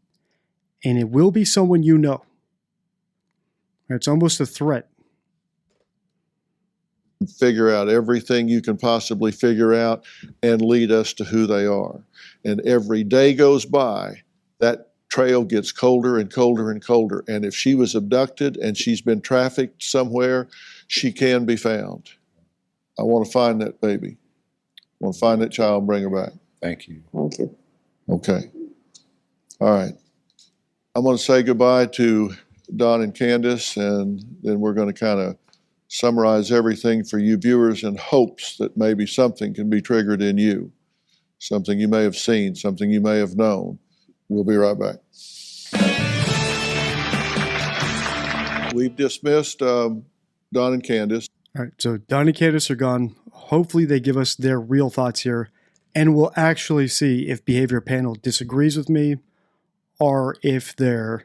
S2: and it will be someone you know. It's almost a threat.
S3: figure out everything you can possibly figure out and lead us to who they are. And every day goes by, that trail gets colder and colder and colder. And if she was abducted and she's been trafficked somewhere, she can be found. I want to find that baby. I want to find that child and bring her back.
S4: Thank you.
S5: Thank you.
S3: Okay. All right. I'm going to say goodbye to Don and Candace, and then we're going to kind of summarize everything for you viewers in hopes that maybe something can be triggered in you, something you may have seen, something you may have known. We'll be right back. We've dismissed Don and Candace.
S2: All right, so Don and Candace are gone. Hopefully they give us their real thoughts here, and we'll actually see if Behavior Panel disagrees with me or if they're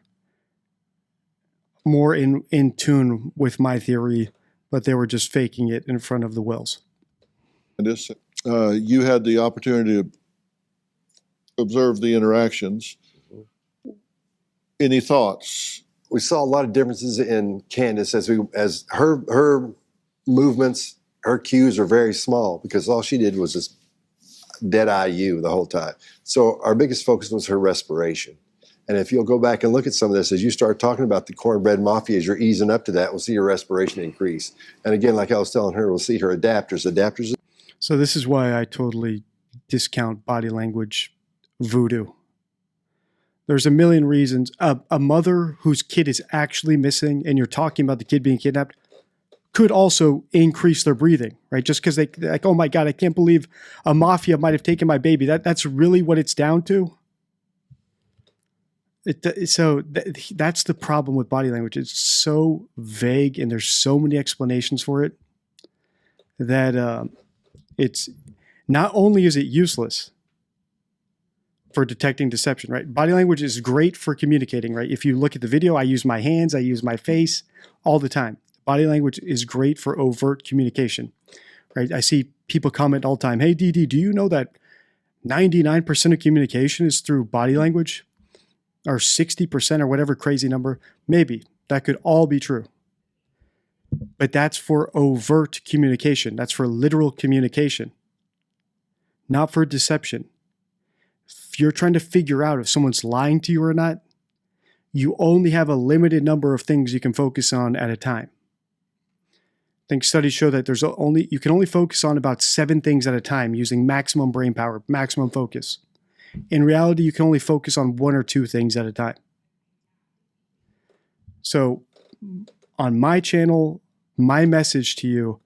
S2: more in tune with my theory, but they were just faking it in front of the Wells.
S3: Candace, you had the opportunity to observe the interactions. Any thoughts?
S6: We saw a lot of differences in Candace as her movements, her cues are very small because all she did was just dead eye you the whole time. So our biggest focus was her respiration. And if you'll go back and look at some of this, as you start talking about the cornbread mafia, as you're easing up to that, we'll see your respiration increase. And again, like I was telling her, we'll see her adapters.
S2: So this is why I totally discount body language voodoo. There's a million reasons. A mother whose kid is actually missing and you're talking about the kid being kidnapped could also increase their breathing, right? Just because they like, oh my God, I can't believe a mafia might have taken my baby. That's really what it's down to. That's the problem with body language. It's so vague and there's so many explanations for it that it's not only is it useless for detecting deception, right? Body language is great for communicating, right? If you look at the video, I use my hands, I use my face all the time. Body language is great for overt communication, right? I see people comment all the time, hey, DD, do you know that 99% of communication is through body language? Or 60% or whatever crazy number? Maybe. That could all be true. But that's for overt communication. That's for literal communication, not for deception. If you're trying to figure out if someone's lying to you or not, you only have a limited number of things you can focus on at a time. I think studies show that you can only focus on about 7 things at a time using maximum brain power, maximum focus. In reality, you can only focus on 1 or 2 things at a time. So on my channel, my message to you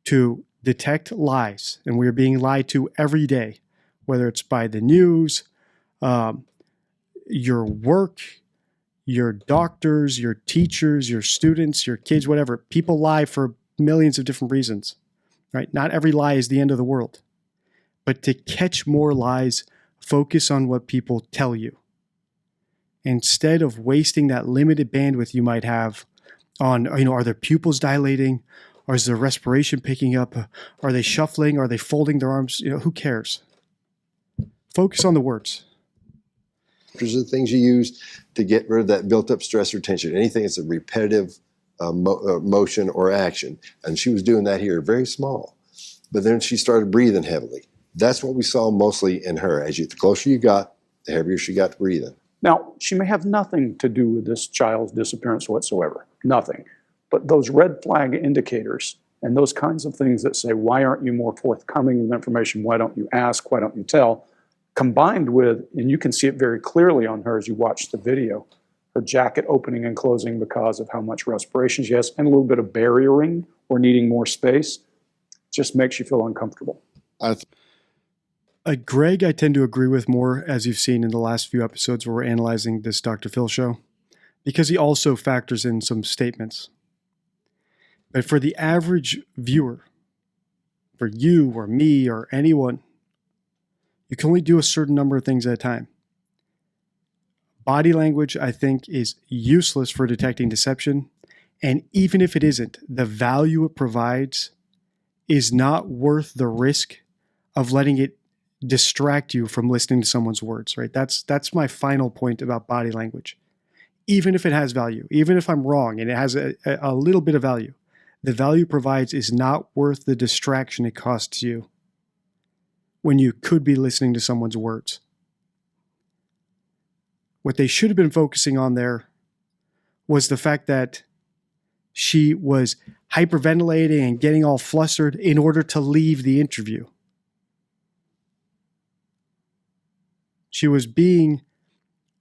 S2: to detect lies, and we're being lied to every day, whether it's by the news, your work, your doctors, your teachers, your students, your kids, whatever. People lie for millions of different reasons, right? Not every lie is the end of the world. But to catch more lies, focus on what people tell you. Instead of wasting that limited bandwidth you might have on, are their pupils dilating? Or is their respiration picking up? Are they shuffling? Are they folding their arms? Who cares? Focus on the words.
S6: Those are the things you use to get rid of that built-up stress or tension. Anything that's a repetitive motion or action. And she was doing that here, very small. But then she started breathing heavily. That's what we saw mostly in her. The closer you got, the heavier she got breathing.
S1: Now, she may have nothing to do with this child's disappearance whatsoever. Nothing. But those red flag indicators and those kinds of things that say, why aren't you more forthcoming with information? Why don't you ask? Why don't you tell? Combined with, and you can see it very clearly on her as you watch the video, her jacket opening and closing because of how much respiration she has and a little bit of barriering or needing more space, just makes you feel uncomfortable.
S2: Greg, I tend to agree with more, as you've seen in the last few episodes where we're analyzing this Dr. Phil show, because he also factors in some statements. But for the average viewer, for you or me or anyone, you can only do a certain number of things at a time. Body language, I think, is useless for detecting deception. And even if it isn't, the value it provides is not worth the risk of letting it distract you from listening to someone's words, right? That's my final point about body language. Even if it has value, even if I'm wrong and it has a little bit of value, the value it provides is not worth the distraction it costs you when you could be listening to someone's words. What they should have been focusing on there was the fact that she was hyperventilating and getting all flustered in order to leave the interview. She was being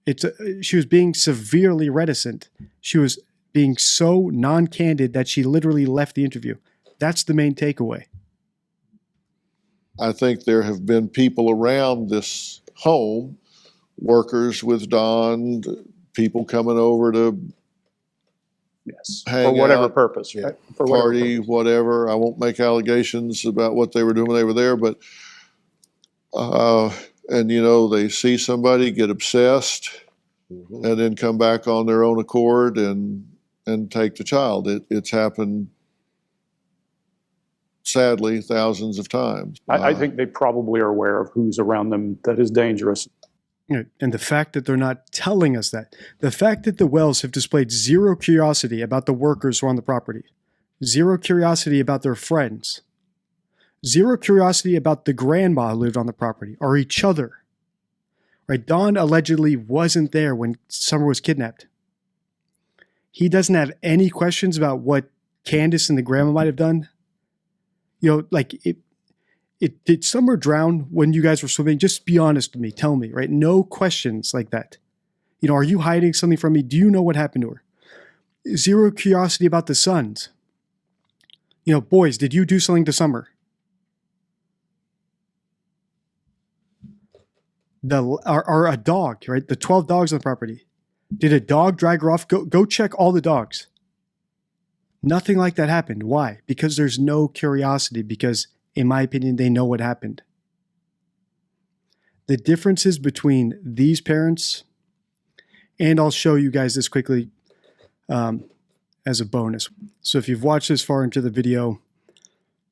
S2: severely reticent. She was being so non-candid that she literally left the interview. That's the main takeaway.
S3: I think there have been people around this home, workers with Don, people coming over to
S1: Yes.
S3: hang
S1: For whatever
S3: out,
S1: purpose, right? For whatever
S3: party,
S1: purpose.
S3: whatever. I won't make allegations about what they were doing when they were there, but and they see somebody get obsessed and then come back on their own accord and take the child. It's happened sadly thousands of times.
S1: I think they probably are aware of who's around them that is dangerous.
S2: And the fact that they're not telling us that, the fact that the Wells have displayed zero curiosity about the workers who are on the property, zero curiosity about their friends, zero curiosity about the grandma who lived on the property or each other. Right? Don allegedly wasn't there when Summer was kidnapped. He doesn't have any questions about what Candace and the grandma might have done. Did Summer drown when you guys were swimming? Just be honest with me. Tell me, right? No questions like that. Are you hiding something from me? Do you know what happened to her? Zero curiosity about the sons. Boys, did you do something to Summer? Or a dog, right? The 12 dogs on the property. Did a dog drag her off? Go check all the dogs. Nothing like that happened. Why? Because there's no curiosity, because in my opinion, they know what happened. The differences between these parents, and I'll show you guys this quickly as a bonus. So if you've watched this far into the video,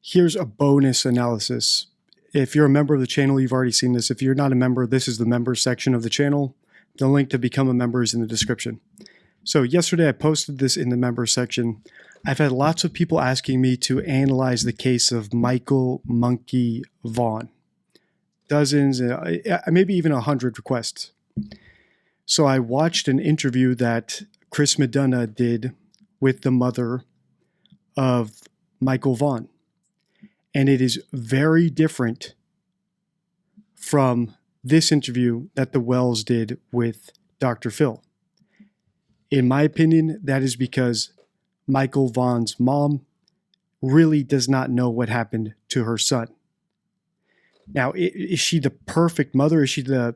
S2: here's a bonus analysis. If you're a member of the channel, you've already seen this. If you're not a member, this is the members section of the channel. The link to become a member is in the description. So yesterday I posted this in the members section. I've had lots of people asking me to analyze the case of Michael Monkey Vaughn. Dozens, maybe even 100 requests. So I watched an interview that Chris Meduna did with the mother of Michael Vaughn. And it is very different from this interview that the Wells did with Dr. Phil. In my opinion, that is because Michael Vaughn's mom really does not know what happened to her son. Now, is she the perfect mother? Is she the,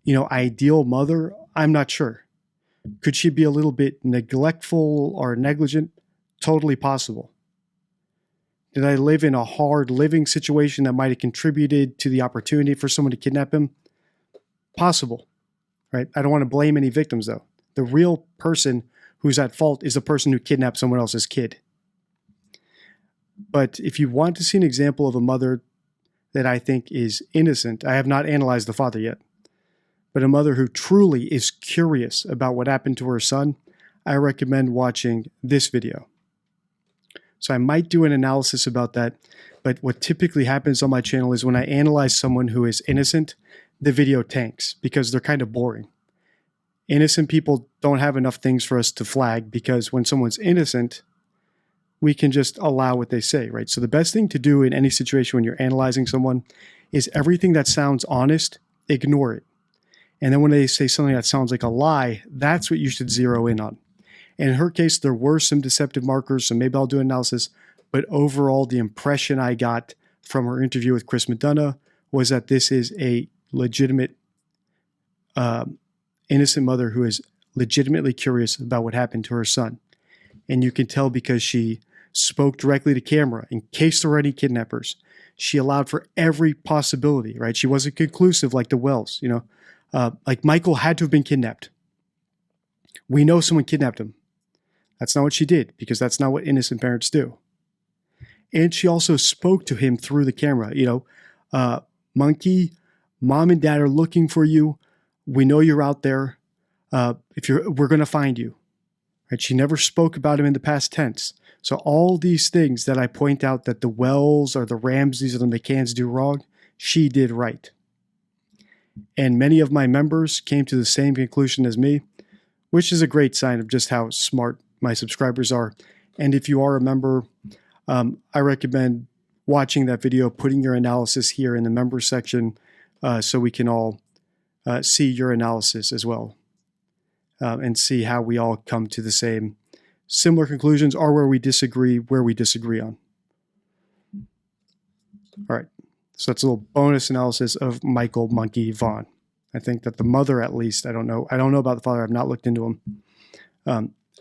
S2: ideal mother? I'm not sure. Could she be a little bit neglectful or negligent? Totally possible. Did I live in a hard living situation that might have contributed to the opportunity for someone to kidnap him? Possible, right? I don't want to blame any victims though. The real person who's at fault is the person who kidnapped someone else's kid. But if you want to see an example of a mother that I think is innocent, I have not analyzed the father yet, but a mother who truly is curious about what happened to her son, I recommend watching this video. So I might do an analysis about that, but what typically happens on my channel is when I analyze someone who is innocent, the video tanks because they're kind of boring. Innocent people don't have enough things for us to flag because when someone's innocent, we can just allow what they say, right? So the best thing to do in any situation when you're analyzing someone is everything that sounds honest, ignore it. And then when they say something that sounds like a lie, that's what you should zero in on. And in her case, there were some deceptive markers, so maybe I'll do an analysis. But overall, the impression I got from her interview with Chris McDonough was that this is a legitimate, innocent mother who is legitimately curious about what happened to her son. And you can tell because she spoke directly to camera in case there were any kidnappers. She allowed for every possibility, right? She wasn't conclusive like the Wells, like Michael had to have been kidnapped. We know someone kidnapped him. That's not what she did because that's not what innocent parents do. And she also spoke to him through the camera. Monkey, mom and dad are looking for you. We know you're out there. We're going to find you. Right? She never spoke about him in the past tense. So all these things that I point out that the Wells or the Ramseys or the McCanns do wrong, she did right. And many of my members came to the same conclusion as me, which is a great sign of just how smart my subscribers are. And if you are a member, I recommend watching that video, putting your analysis here in the members section so we can all see your analysis as well and see how we all come to the same similar conclusions or where we disagree on. All right. So that's a little bonus analysis of Michael Monkey Vaughn. I think that the mother, at least, I don't know about the father. I've not looked into him.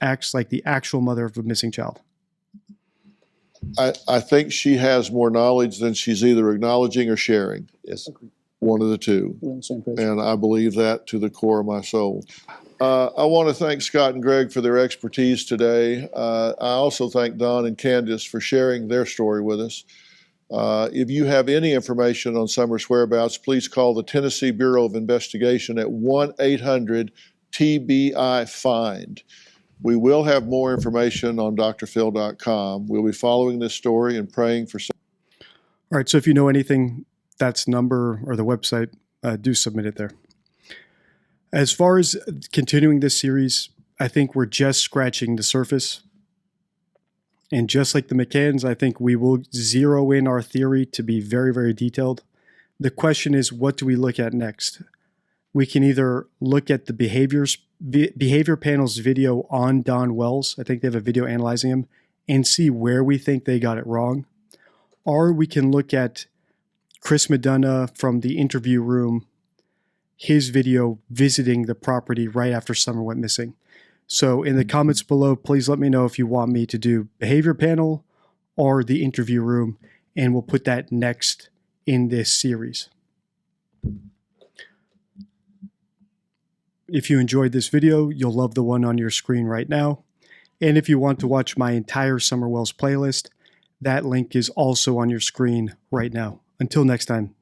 S2: Acts like the actual mother of a missing child.
S3: I think she has more knowledge than she's either acknowledging or sharing.
S6: Yes.
S3: One of the two.
S1: We're on the same page.
S3: And I believe that to the core of my soul. I want to thank Scott and Greg for their expertise today. I also thank Don and Candace for sharing their story with us. If you have any information on Summer's whereabouts, please call the Tennessee Bureau of Investigation at 1-800-TBI-FIND. We will have more information on drphil.com. We'll be following this story and praying for.
S2: All right. So if you know anything, that's number or the website, do submit it there. As far as continuing this series, I think we're just scratching the surface. And just like the McCanns, I think we will zero in our theory to be very, very detailed. The question is, what do we look at next? We can either look at the behavior panel's video on Don Wells. I think they have a video analyzing him and see where we think they got it wrong. Or we can look at Chris McDonough from the interview room, his video visiting the property right after Summer went missing. So in the comments below, please let me know if you want me to do behavior panel or the interview room, and we'll put that next in this series. If you enjoyed this video, you'll love the one on your screen right now. And if you want to watch my entire Summer Wells playlist, that link is also on your screen right now. Until next time.